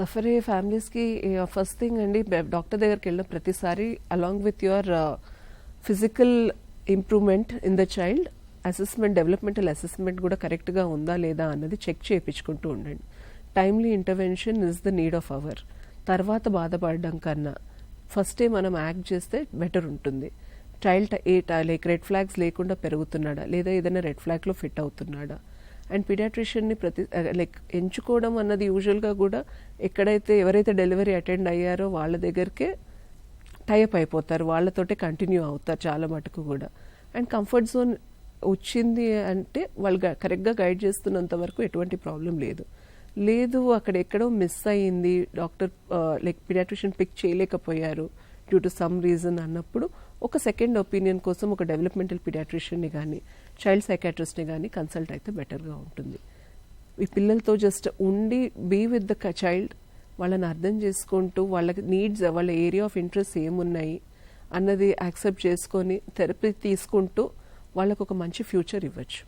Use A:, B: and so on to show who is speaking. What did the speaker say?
A: Suffer అయ్యే ఫ్యామిలీస్కి first thing అండి, డాక్టర్ దగ్గరికి వెళ్ళిన ప్రతిసారి along with your physical improvement in the child assessment, developmental assessment కూడా కరెక్ట్గా ఉందా లేదా అన్నది చెక్ చేయించుకుంటూ ఉండండి. Timely intervention is the need of our. తర్వాత బాధపడడం కన్నా ఫస్టే మనం యాక్ట్ చేస్తే బెటర్ ఉంటుంది. చైల్డ్ లైక్ రెడ్ ఫ్లాగ్స్ లేకుండా పెరుగుతున్నాడా లేదా ఏదైనా రెడ్ ఫ్లాగ్లో ఫిట్ అవుతున్నాడా. అండ్ పీడియాట్రిషియన్ని లైక్ ఎంచుకోవడం అన్నది యూజువల్గా కూడా ఎవరైతే డెలివరీ అటెండ్ అయ్యారో వాళ్ళ దగ్గరికే టైఅప్ అయిపోతారు, వాళ్ళతోటే కంటిన్యూ అవుతారు చాలా మటుకు కూడా. అండ్ కంఫర్ట్ జోన్ వచ్చింది అంటే వాళ్ళు కరెక్ట్గా గైడ్ చేస్తున్నంత వరకు ఎటువంటి ప్రాబ్లం లేదు అక్కడ ఎక్కడో మిస్ అయ్యింది, డాక్టర్ లైక్ పీడియాట్రిషియన్ పిక్ చేయలేకపోయారు డ్యూ టు సమ్ రీజన్ అన్నప్పుడు ఒక సెకండ్ ఒపీనియన్ కోసం ఒక డెవలప్మెంటల్ పీడియాట్రిషియన్ని కానీ చైల్డ్ సైకాట్రిస్ట్ని కానీ కన్సల్ట్ అయితే బెటర్గా ఉంటుంది. ఈ పిల్లలతో జస్ట్ ఉండి బీ విత్ ద చైల్డ్, వాళ్ళని అర్థం చేసుకుంటూ వాళ్ళ నీడ్స్, వాళ్ళ ఏరియా ఆఫ్ ఇంట్రెస్ట్ ఏమున్నాయి అన్నది యాక్సెప్ట్ చేసుకొని థెరపీ తీసుకుంటూ వాళ్ళకు ఒక మంచి ఫ్యూచర్ ఇవ్వచ్చు.